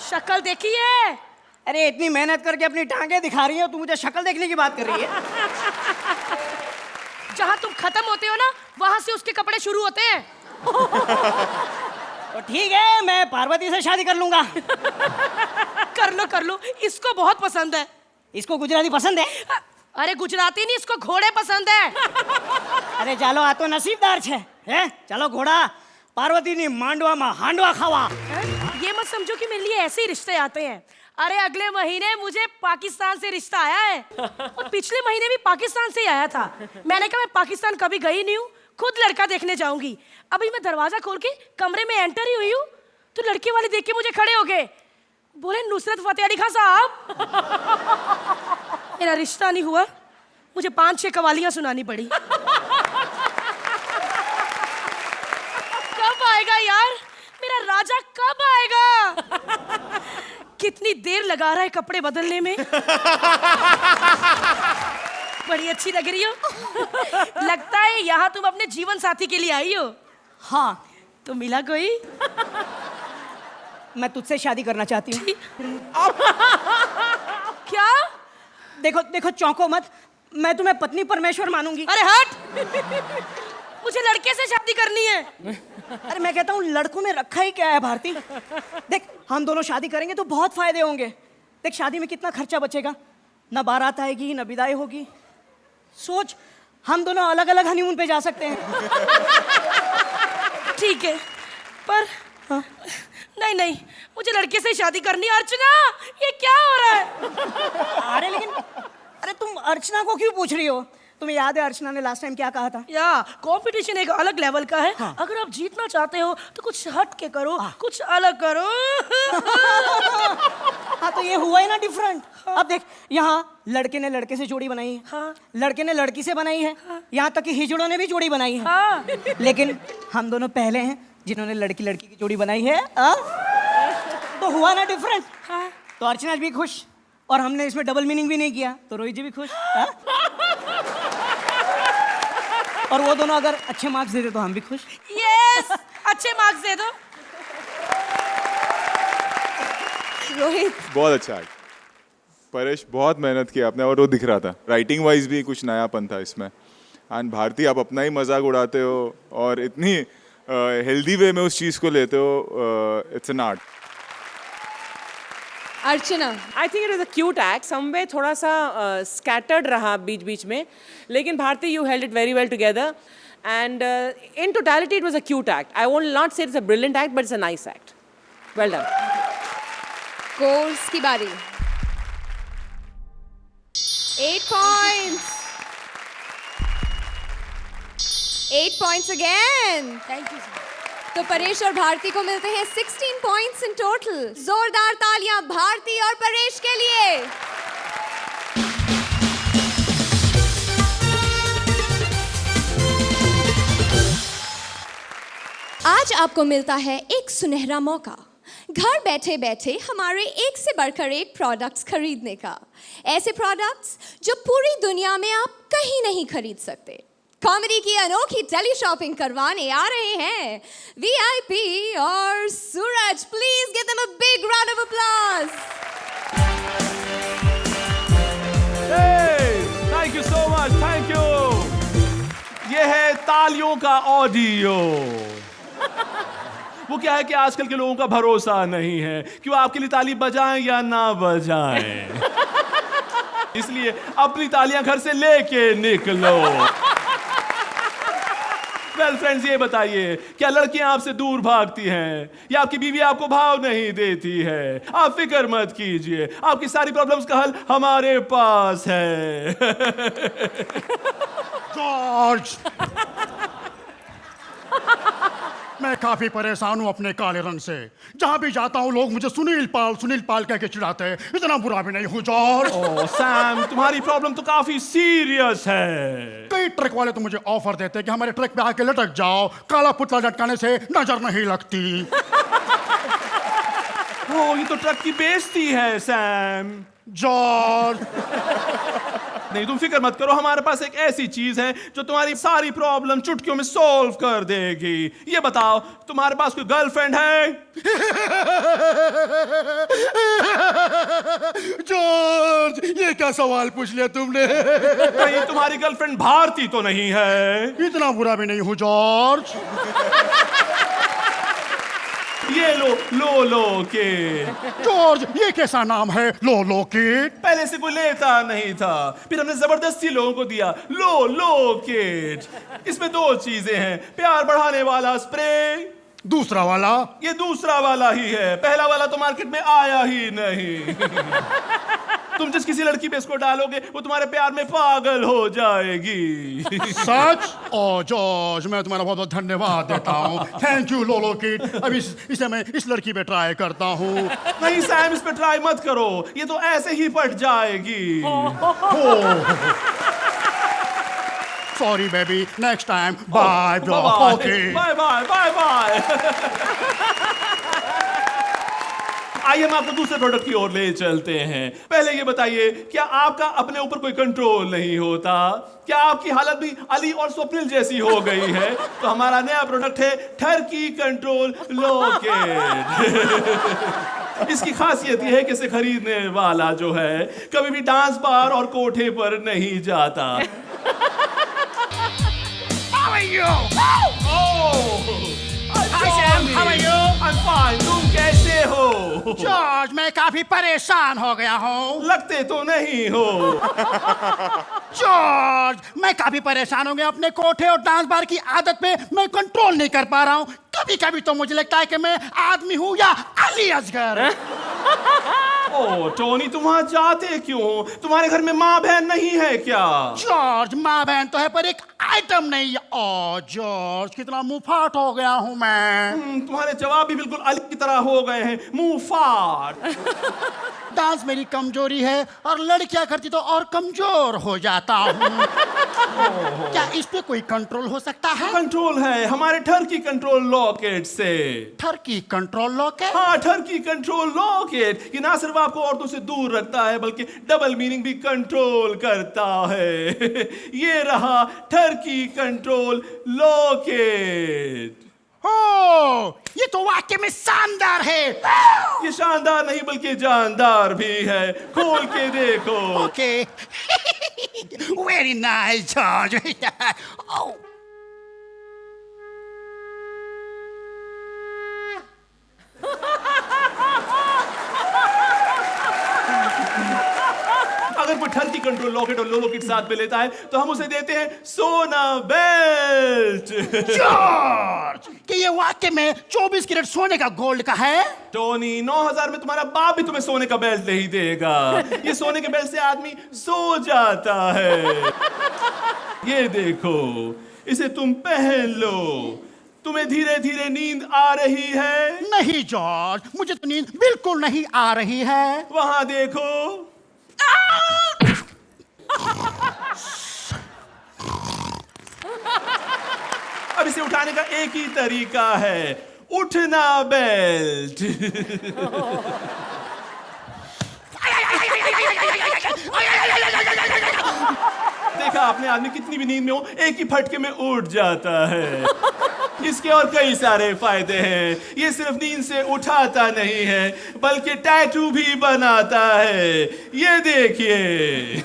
शक्ल देखी है? अरे इतनी मेहनत करके अपनी टांगे दिखा रही है, तू मुझे शक्ल देखने की बात कर रही है. जहाँ तुम खत्म होते हो ना, वहाँ से उसके कपड़े शुरू होते हैं. तो ठीक है, मैं पार्वती से शादी कर लूंगा. कर लो, इसको बहुत पसंद है. इसको गुजराती पसंद है? अरे गुजराती नहीं, इसको घोड़े पसंद है. अरे चलो, आ तो नसीबदार छे. हैं? चलो घोड़ा पार्वती ने मांडवा में हांडवा खावा. ये मत समझो कि मेरे लिए ऐसे ही रिश्ते आते हैं. अरे अगले महीने मुझे पाकिस्तान से रिश्ता आया है और पिछले महीने भी पाकिस्तान से ही आया था. मैंने कहा मैं पाकिस्तान कभी गई नहीं हूँ, खुद लड़का देखने जाऊंगी. अभी मैं दरवाजा खोल के कमरे में एंटर ही हुई हूँ तो लड़के वाले देख के मुझे खड़े हो गए. बोले नुसरत फतेह अली खान साहब. मेरा रिश्ता नहीं हुआ, मुझे 5-6 कवालियां सुनानी पड़ी. कब आएगा यार मेरा राजा, कब आएगा? कितनी देर लगा रहा है कपड़े बदलने में. बड़ी अच्छी लग रही हो. लगता है यहाँ तुम अपने जीवन साथी के लिए आई हो. हाँ, तो मिला कोई? मैं तुझसे शादी करना चाहती हूँ। क्या? देखो देखो, चौंको मत, मैं तुम्हें पत्नी परमेश्वर मानूंगी। अरे हट! मुझे लड़के से शादी करनी है। अरे मैं कहता हूँ लड़कों में रखा ही क्या है भारती। देख, हम दोनों शादी करेंगे तो बहुत फायदे होंगे। देख, शादी में कितना खर्चा बचेगा, ना बारात आएगी ना विदाई होगी। सोच, हम दोनों अलग अलग हनीमून पे जा सकते हैं। ठीक है, पर हाँ? नहीं नहीं, मुझे लड़के से शादी करनी है। अर्चना, ये क्या हो रहा है? अरे लेकिन, अरे तुम अर्चना को क्यों पूछ रही हो? तुम्हें याद है अर्चना ने लास्ट टाइम क्या कहा था? या कंपटीशन एक अलग लेवल का है। हाँ। अगर आप जीतना चाहते हो तो कुछ हट के करो, कुछ अलग करो। हाँ, तो ये हुआ है ना डिफरेंट। अब देख, यहाँ लड़के ने लड़के से जोड़ी बनाई है, हाँ। लड़के ने लड़की से बनाई है, यहाँ तक कि हिजड़ों ने भी जोड़ी बनाई है। हाँ। लेकिन हम दोनों पहले हैं जिन्होंने लड़की लड़की की जोड़ी बनाई है। तो हुआ ना डिफरेंट। हाँ। तो अर्चना भी खुश, और हमने इसमें डबल मीनिंग भी नहीं किया, तो रोहित जी भी खुश। हाँ? और वो दोनों अगर अच्छे मार्क्स दे दे तो हम भी खुश। यस, अच्छे मार्क्स दे दो। रोहित, बहुत अच्छा है परेश, बहुत मेहनत की आपने और वो दिख रहा था। राइटिंग वाइज भी कुछ नयापन था इसमें। एंड भारती, आप अपना ही मजाक उड़ाते हो और इतनी हेल्दी वे में उस चीज़ को लेते हो। It's an art. Archana, I think it was a cute act, somewhat थोड़ा सा स्कैटर्ड रहा बीच बीच में, लेकिन Bharti you held it very well together and in totality it was a cute act. I won't not say it's a brilliant act but it's a nice act. Well done. कोर्स की बारी. 8 points. 8 points again. Thank you. तो परेश और भारती को मिलते हैं 16 points in total. जोरदार तालियां भारती और परेश के लिए. आज आपको मिलता है एक सुनहरा मौका, घर बैठे बैठे हमारे एक से बढ़कर एक प्रोडक्ट्स खरीदने का. ऐसे प्रोडक्ट्स जो पूरी दुनिया में आप कहीं नहीं खरीद सकते. कॉमेडी की अनोखी टेली शॉपिंग करवाने आ रहे हैं VIP और Suraj. Please give them a big round of applause. Thank you so much, thank you. ये है तालियों का ऑडियो. वो क्या है कि आजकल के लोगों का भरोसा नहीं है कि वो आपके लिए ताली बजाएं या ना बजाएं. इसलिए अपनी तालियां घर से लेके निकलो. वेल फ्रेंड्स, ये बताइए, क्या लड़कियां आपसे दूर भागती हैं या आपकी बीवी आपको भाव नहीं देती है? आप फिक्र मत कीजिए, आपकी सारी प्रॉब्लम्स का हल हमारे पास है. जॉर्ज, मैं काफी परेशान हूँ अपने काले रंग से. जहाँ भी जाता हूँ लोग मुझे सुनील पाल कह के चिढ़ाते हैं. इतना बुरा भी नहीं हूँ जॉर्ज. ओह सैम, तुम्हारी प्रॉब्लम तो काफी सीरियस है. कई ट्रक वाले तो मुझे ऑफर देते हैं कि हमारे ट्रक पे आके लटक जाओ, काला पुतला लटकाने से नजर नहीं लगती. ओ, ये तो ट्रक की बेइज्जती है सैम. जॉर्ज, नहीं, तुम फिक्र मत करो, हमारे पास एक ऐसी चीज है जो तुम्हारी सारी प्रॉब्लम चुटकियों में सॉल्व कर देगी. ये बताओ, तुम्हारे पास कोई गर्लफ्रेंड है? जॉर्ज, ये क्या सवाल पूछ लिया तुमने? कहीं तुम्हारी गर्लफ्रेंड भारती तो नहीं है? इतना बुरा भी नहीं हूँ जॉर्ज. ये लो के. जॉर्ज, ये कैसा नाम है लो किट? पहले से कोई लेता नहीं था, फिर हमने जबरदस्ती लोगों को दिया लो किट. इसमें 2 चीजें हैं, प्यार बढ़ाने वाला स्प्रे, दूसरा वाला? ये दूसरा वाला ही है, पहला वाला तो मार्केट में आया ही नहीं. तुम जिस किसी लड़की पे इसको डालोगे वो तुम्हारे प्यार में पागल हो जाएगी. सच? ओ जॉर्ज, मैं तुम्हारा बहुत बहुत धन्यवाद देता हूँ. Thank you low kit. अब इसे मैं इस लड़की पे ट्राई करता हूँ. नहीं सैम, इस पे ट्राई मत करो, ये तो ऐसे ही पट जाएगी. Sorry baby, next time. Bye bro. Okay, bye bye bye bye. आइए हम आपको दूसरे प्रोडक्ट की ओर ले चलते हैं। पहले ये बताइए, क्या आपका अपने ऊपर कोई कंट्रोल नहीं होता? क्या आपकी हालत भी अली और स्वप्निल जैसी हो गई है? तो हमारा नया प्रोडक्ट है ठरकी कंट्रोल लॉकेट। इसकी खासियत यह है कि इसे खरीदने वाला जो है कभी भी डांस बार और कोठे पर नहीं जाता। How are you? Hi Sam, how are you? I'm fine. तुम कैसे हो? जॉर्ज, मैं काफी परेशान हो गया हूँ। लगते तो नहीं हो। जॉर्ज, मैं काफी परेशान हो गया अपने कोठे और डांस बार की आदत पे मैं कंट्रोल नहीं कर पा रहा हूँ। कभी कभी तो मुझे लगता है कि मैं आदमी हूँ या अली असगर। ओ टोनी, तुम वहां जाते क्यों हो? तुम्हारे घर में माँ बहन नहीं है क्या? जॉर्ज, माँ बहन तो है पर एक आइटम नहीं है। ओ जॉर्ज, कितना मुंहफाट हो गया हूँ मैं। तुम्हारे जवाब भी बिल्कुल अली की तरह हो गए हैं, मुंह फाट। डांस मेरी कमजोरी है और लड़कियां करती तो और कमजोर हो जाता हूँ। क्या इस पे कोई कंट्रोल हो सकता है? कंट्रोल है हमारे ठरकी कंट्रोल लॉकेट से। ठरकी कंट्रोल लॉकेट? हाँ, ठरकी कंट्रोल लॉकेट। ये ना सिर्फ आपको औरतों से दूर रखता है बल्कि डबल मीनिंग भी कंट्रोल करता है। ये रहा ठरकी कंट्रोल लॉकेट। ओ, ये तो वाकई में शानदार है। ये शानदार नहीं बल्कि जानदार भी है। खोल के देखो। Okay. Very nice George. Oh, अगर कोई ठरकी कंट्रोल लॉकेट और लोलो किट साथ में लेता है तो हम उसे देते हैं सोना बेल्ट। जॉर्ज, कि ये वाकई में 24 कैरेट सोने का गोल्ड का है? टोनी, 9,000 में तुम्हारा बाप भी तुम्हें सोने का बेल्ट नहीं देगा। ये सोने के बेल्ट से आदमी सो जाता है। ये देखो, इसे तुम पहन लो। तुम्हें धीरे धीरे नींद आ रही है? नहीं जॉर्ज, मुझे तो नींद बिल्कुल नहीं आ रही है। वहां देखो। अब इसे उठाने का एक ही तरीका है, उठना बेल्ट। देखा आपने, आदमी कितनी भी नींद में हो एक ही फटके में उठ जाता है। इसके और कई सारे फायदे हैं। ये सिर्फ नींद से उठाता नहीं है बल्कि टैटू भी बनाता है। ये देखिए।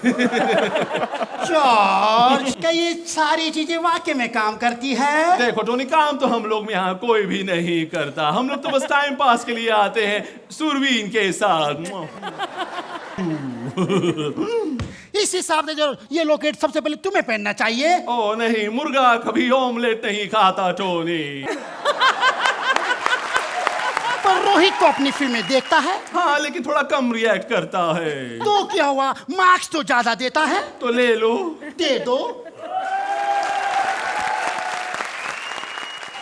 जॉर्ज, क्या ये सारी चीजें वाकई में काम करती है? देखो टोनी, काम तो हम लोग में यहाँ कोई भी नहीं करता। हम लोग तो बस टाइम पास के लिए आते हैं सुरवीन के साथ। इस हिसाब से जो ये लॉकेट सबसे पहले तुम्हें पहनना चाहिए। ओ नहीं, मुर्गा कभी ऑमलेट नहीं खाता टोनी। पर रोहित को अपनी फिल्में देखता है। हाँ, लेकिन थोड़ा कम रिएक्ट करता है। तो क्या हुआ, मार्क्स तो ज्यादा देता है। तो ले लो। दे दो।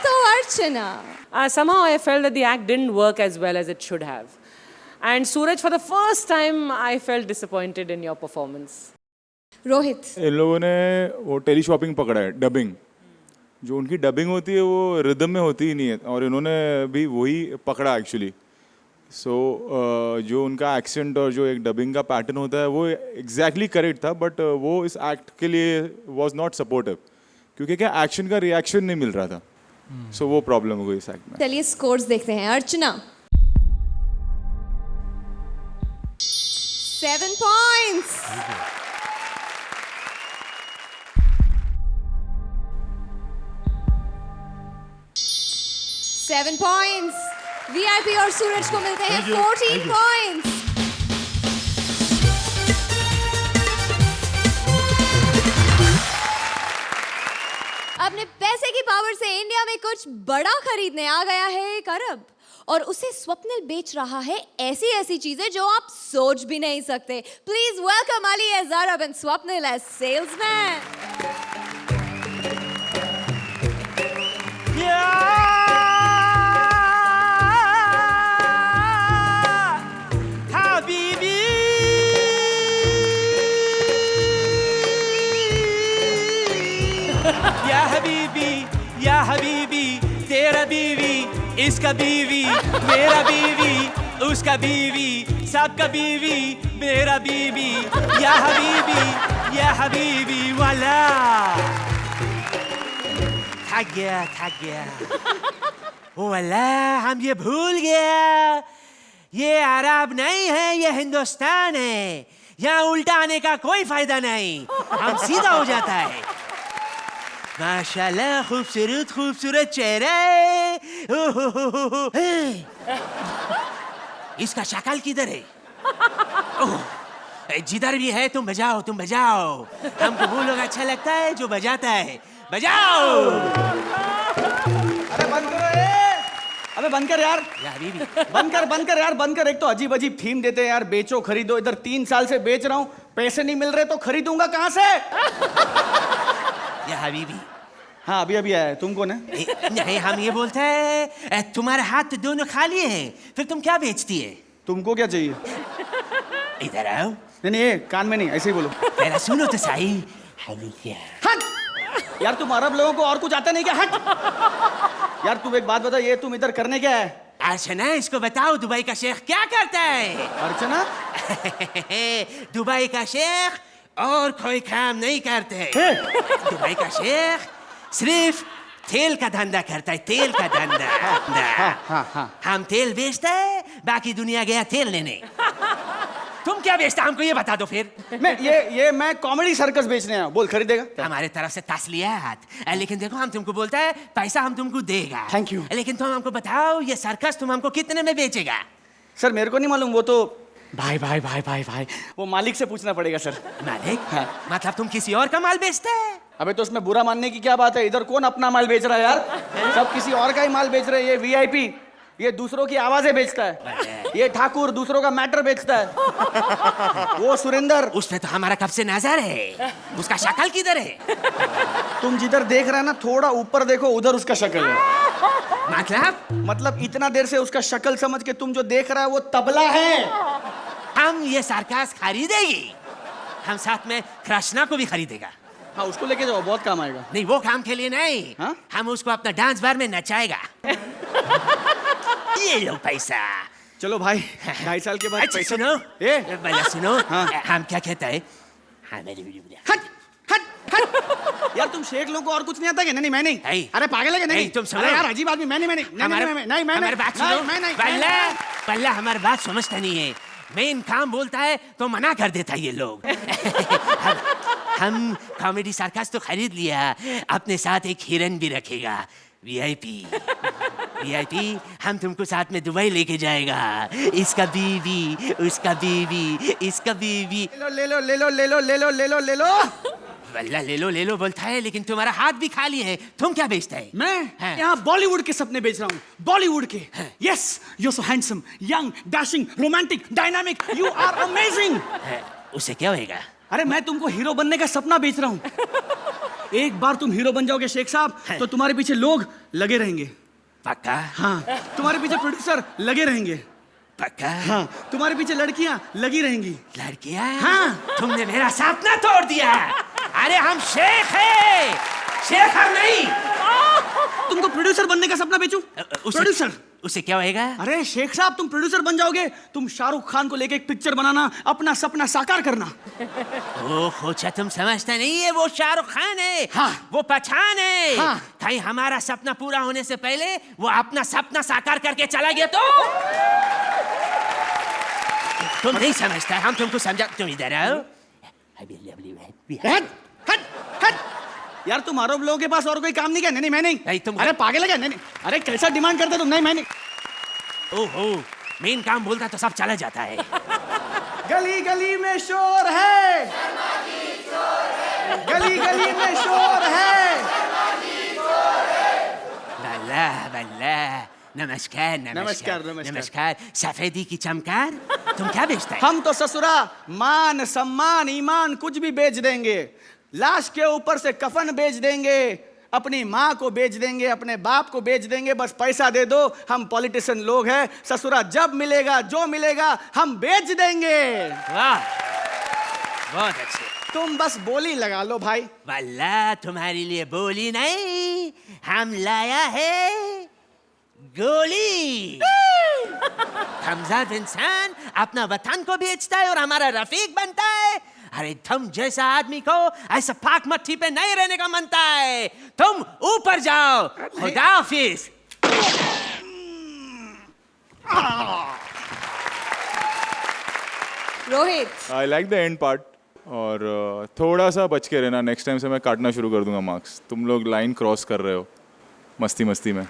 तो अर्चना, Somehow I felt that the act didn't work as well as it should have. And Suraj, for the first time, I felt disappointed in your performance. Rohit, इन लोगों ने वो टेली शॉपिंग पकड़ा है, डबिंग। जो उनकी डबिंग होती है वो रिदम में होती ही नहीं है और इन्होंने भी वही पकड़ा एक्चुअली। सो जो उनका एक्सेंट और जो एक डबिंग का पैटर्न होता है वो एग्जैक्टली करेक्ट था, बट वो इस एक्ट के लिए वॉज नॉट सपोर्टिव क्योंकि क्या एक्शन का रिएक्शन नहीं मिल रहा था। सो वो प्रॉब्लम हो गई इस एक्ट में। चलिए स्कोर्स देखते हैं। अर्चना 7 points. Seven points. VIP और सूरज को मिलते हैं 14 points. अपने पैसे की पावर से इंडिया में कुछ बड़ा खरीदने आ गया है एक अरब, और उसे स्वप्निल बेच रहा है ऐसी ऐसी चीजें जो आप सोच भी नहीं सकते। Please welcome Ali as Arab and Swapnil as salesman. या हबीबी तेरा बीवी इसका बीवी मेरा बीवी उसका बीवी, सबका बीवी, मेरा बीवी, या हबीबी वाला। थक गया। वाला हम ये भूल गया, ये अरब नहीं है, ये हिंदुस्तान है। यहाँ उल्टा आने का कोई फायदा नहीं, हम सीधा हो जाता है। माशाल्लाह, खूबसूरत चेहरा है। इसका शक्ल किधर है? जिधर भी है तुम बजाओ। हमको वो लोग अच्छा लगता है जो बजाता है। बजाओ। अरे बंद करो अबे बंद कर यार। बंद कर यार, बंद कर। एक तो अजीब अजीब थीम देते हैं यार, बेचो खरीदो। इधर 3 साल से बेच रहा हूँ, पैसे नहीं मिल रहे तो खरीदूंगा कहाँ से? या हबीबी। हाँ अभी आया है। तुम कौन है? नहीं, हम ये बोलते हैं तुम्हारे हाथ दोनों खाली हैं, फिर तुम क्या बेचती है? तुमको क्या चाहिए? इधर आओ। नहीं ये कान में नहीं, ऐसे ही बोलो। पहले सुनो तो सही। हट यार, तुम अरब लोगों को और कुछ आता नहीं क्या? हट यार, तुम एक बात बता, ये तुम इधर करने क्या है? अर्चना, इसको बताओ दुबई का शेख क्या करता है? अर्चना? दुबई का शेख और कोई काम नहीं करते। दुबई का शेख सिर्फ तेल का धंधा करता है, तेल का धंधा। हम तेल बेचते हैं, बाकी दुनिया गया तेल लेने। तुम क्या बेचता, हमको ये बता दो फिर। मैं कॉमेडी सर्कस बेचने आया। बोल, खरीदेगा? हमारे तरफ से तस्लियात, लेकिन देखो हम तुमको बोलता है पैसा हम तुमको देगा। Thank you. लेकिन तुम हमको बताओ ये सर्कस तुम हमको कितने में बेचेगा? सर मेरे को नहीं मालूम, वो तो भाई वो मालिक से पूछना पड़ेगा सर। मालिक? हाँ। मतलब तुम किसी और का माल बेचते हैं? अबे तो उसमें बुरा मानने की क्या बात है? इधर कौन अपना माल बेच रहा है यार? सब किसी और का ही माल बेच रहे हैं। ये वीआईपी, ये दूसरों की आवाजें बेचता है। ये ठाकुर दूसरों का मैटर बेचता है। वो सुरेंद्र, उसमें तो हमारा कब से नजर है। उसका शक्ल किधर है? तुम जिधर देख रहे हैं ना, थोड़ा ऊपर देखो, उधर उसका शक्ल है। मतलब इतना देर से उसका शक्ल समझ के तुम जो देख रहा है वो तबला है। हम ये सरकस खरीदेगी, हम साथ में कृष्णा को भी खरीदेगा। हाँ उसको लेके जाओ, बहुत काम आएगा। नहीं वो काम के लिए नहीं। हाँ? हम उसको अपना डांस बार में नचाएगा। ये लो पैसा। चलो भाई, 2.5 साल के बाद अच्छा पैसा। सुनो सुनो। हाँ। हम क्या कहते हैं? हाँ मेरी हट यार, तुम शेख लोगों को और कुछ नहीं आता क्या? नहीं मैं नहीं। अरे पागल है क्या? नहीं तुम सुनो यार, अजीब आदमी। मैं हमारी बात सुनो। पल्ला हमारी बात समझता नहीं है। मेन काम बोलता है तो मना कर देता है ये लोग। हम कॉमेडी सर्कस तो खरीद लिया, अपने साथ एक हिरन भी रखेगा। वीआईपी हम तुमको साथ में दुबई लेके जाएगा। इसका बीवी, उसका बीवी, इसका बीवी। ले लो। वल्ला ले लो बोलता है, लेकिन तुम्हारा हाथ भी खाली है। तुम क्या बेचता है? मैं यहाँ बॉलीवुड के सपने बेच रहा हूँ। बॉलीवुड के। Yes, you so handsome, young, dashing, romantic, dynamic, you are amazing. उससे क्या होएगा? अरे मैं तुमको हीरो बनने का सपना बेच रहा हूँ। एक बार तुम हीरो बन जाओगे शेख साहब, तो तुम्हारे पीछे लोग लगे रहेंगे। पक्का? हाँ। तुम्हारे पीछे प्रोड्यूसर लगे रहेंगे। पक्का? हाँ। तुम्हारे पीछे लड़कियां लगी रहेंगी। लड़कियां? हाँ। तुमने मेरा सपना तोड़ दिया। अरे हम शेख हैं, शेख हम नहीं। तुमको प्रोड्यूसर बनने का सपना बेचूं? प्रोड्यूसर? उससे क्या होएगा? अरे शेख साहब, तुम प्रोड्यूसर बन जाओगे, तुम शाहरुख खान को लेके एक पिक्चर बनाना, अपना सपना साकार करना। ओह अच्छा, तुम समझता नहीं है, वो शाहरुख खान है। हाँ। वो पठान है। हाँ। कहीं हमारा सपना पूरा होने से पहले वो अपना सपना साकार करके चला गया तो? तुम नहीं समझता, हम तुमको समझा। तुम इधर आओ। हट यार, तुम अरब लोगों के पास और कोई काम नहीं क्या? नहीं मैं नहीं। तुम अरे पागल है क्या? नहीं। अरे कैसा डिमांड करते तुम? नहीं मैं नहीं। ओहो, मेन काम बोलता तो सब चला जाता है। गली गली में शोर है, गली गली में शोर है। बल्ला नमस्कार। सफेदी की चमकार। तुम क्या बेचता है? हम तो ससुरा मान सम्मान ईमान कुछ भी बेच देंगे। लाश के ऊपर से कफन बेच देंगे, अपनी माँ को बेच देंगे, अपने बाप को बेच देंगे। बस पैसा दे दो। हम पॉलिटिशियन लोग हैं, ससुरा जब मिलेगा जो मिलेगा हम बेच देंगे। वाह, बहुत अच्छे। तुम बस बोली लगा लो भाई। वल्ला तुम्हारे लिए बोली नहीं, हम लाया है गोली। हमजा इंसान अपना वतन को बेचता है और हमारा रफीक बनता है। अरे तुम जैसा आदमी को ऐसा पाक मट्टी पे नहीं रहने का मनता है। तुम ऊपर जाओ। खुदा हाफिज। Rohit, I like the end part. और थोड़ा सा बच के रहना, नेक्स्ट टाइम से मैं काटना शुरू कर दूंगा मार्क्स। तुम लोग लाइन क्रॉस कर रहे हो मस्ती मस्ती में।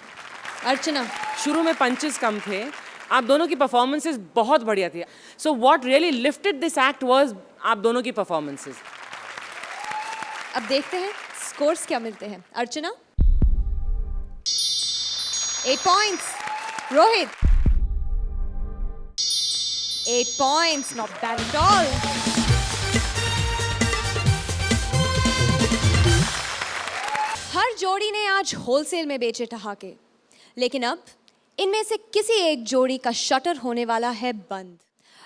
अर्चना, शुरू में पंचेस कम थे, आप दोनों की परफॉर्मेंसेस बहुत बढ़िया थी। So what really lifted this act was आप दोनों की परफॉर्मेंसेस। अब देखते हैं स्कोर्स क्या मिलते हैं। Archana 8 points, Rohit 8 points, not bad at all. हर जोड़ी ने आज होलसेल में बेचे ठहाके, लेकिन अब इनमें से किसी एक जोड़ी का शटर होने वाला है बंद।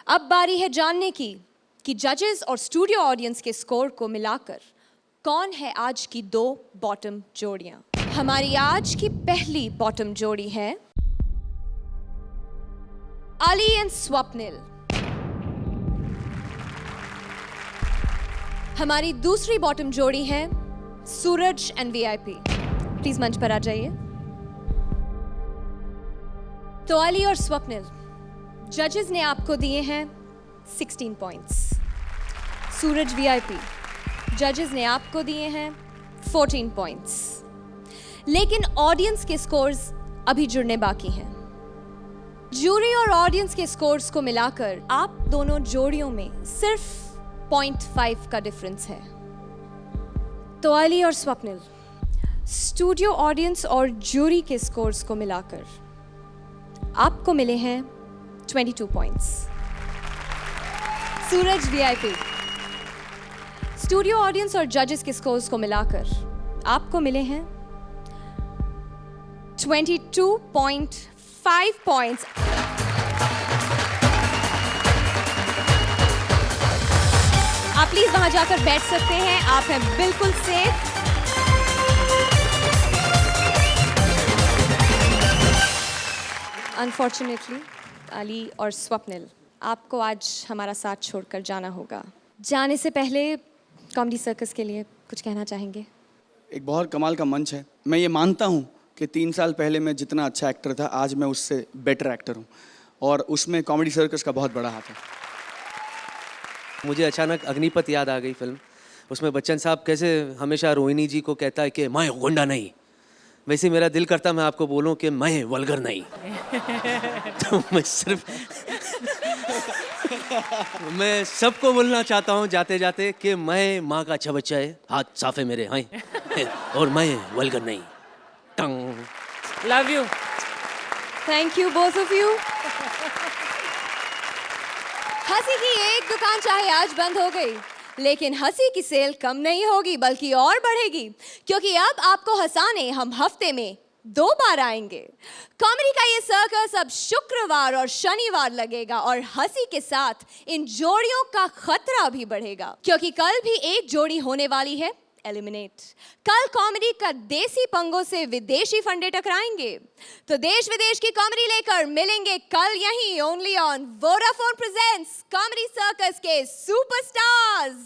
अब बारी है जानने की कि जजेस और स्टूडियो ऑडियंस के स्कोर को मिलाकर कौन है आज की 2 बॉटम जोड़ियां। हमारी आज की पहली बॉटम जोड़ी है अली एंड स्वप्निल। हमारी दूसरी बॉटम जोड़ी है सूरज एंड वीआईपी। प्लीज मंच पर आ जाइए। तो अली और स्वप्निल, जजेस ने आपको दिए हैं 16 पॉइंट्स। सूरज वीआईपी, जजेस ने आपको दिए हैं 14 पॉइंट्स। लेकिन ऑडियंस के स्कोर्स अभी जुड़ने बाकी हैं। जूरी और ऑडियंस के स्कोर्स को मिलाकर आप दोनों जोड़ियों में सिर्फ 0.5 का डिफरेंस है। तो अली और स्वप्निल, स्टूडियो ऑडियंस और जूरी के स्कोर्स को मिलाकर आपको मिले हैं 22 पॉइंट्स। सूरज वीआईपी, स्टूडियो ऑडियंस और जजेस के स्कोर्स को मिलाकर आपको मिले हैं 22.5 पॉइंट्स। आप प्लीज वहां जाकर बैठ सकते हैं, आप हैं बिल्कुल सेफ। अनफॉर्चुनेटली अली और स्वप्निल, आपको आज हमारा साथ छोड़कर जाना होगा। जाने से पहले कॉमेडी सर्कस के लिए कुछ कहना चाहेंगे? एक बहुत कमाल का मंच है। मैं ये मानता हूँ कि 3 साल पहले मैं जितना अच्छा एक्टर था, आज मैं उससे बेटर एक्टर हूँ, और उसमें कॉमेडी सर्कस का बहुत बड़ा हाथ है। मुझे अचानक अग्निपथ याद आ गई फिल्म। उसमें बच्चन साहब कैसे हमेशा रोहिणी जी को कहता है कि मैं गुंडा नहीं, वैसे मेरा दिल करता मैं आपको बोलूं कि मैं वल्गर नहीं। तो मैं सबको बोलना चाहता हूं जाते जाते कि मैं माँ का अच्छा बच्चा है, हाथ साफ है मेरे, हाँ, और मैं वल्गर नहीं। Tongue. Love you. Thank you both of you. हंसी की एक दुकान चाहे आज बंद हो गई, लेकिन हंसी की सेल कम नहीं होगी बल्कि और बढ़ेगी, क्योंकि अब आपको हंसाने हम हफ्ते में 2 बार आएंगे। कॉमेडी का ये सर्कस अब शुक्रवार और शनिवार लगेगा, और हंसी के साथ इन जोड़ियों का खतरा भी बढ़ेगा, क्योंकि कल भी एक जोड़ी होने वाली है एलिमिनेट। कल कॉमेडी का देसी पंगों से विदेशी फंडे टकराएंगे। तो देश विदेश की कॉमेडी लेकर मिलेंगे कल यहीं only on Vodafone presents comedy circus के superstars.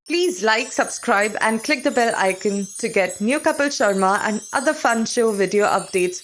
Please like, subscribe and click the bell icon to get new Kapil Sharma and other fun show video updates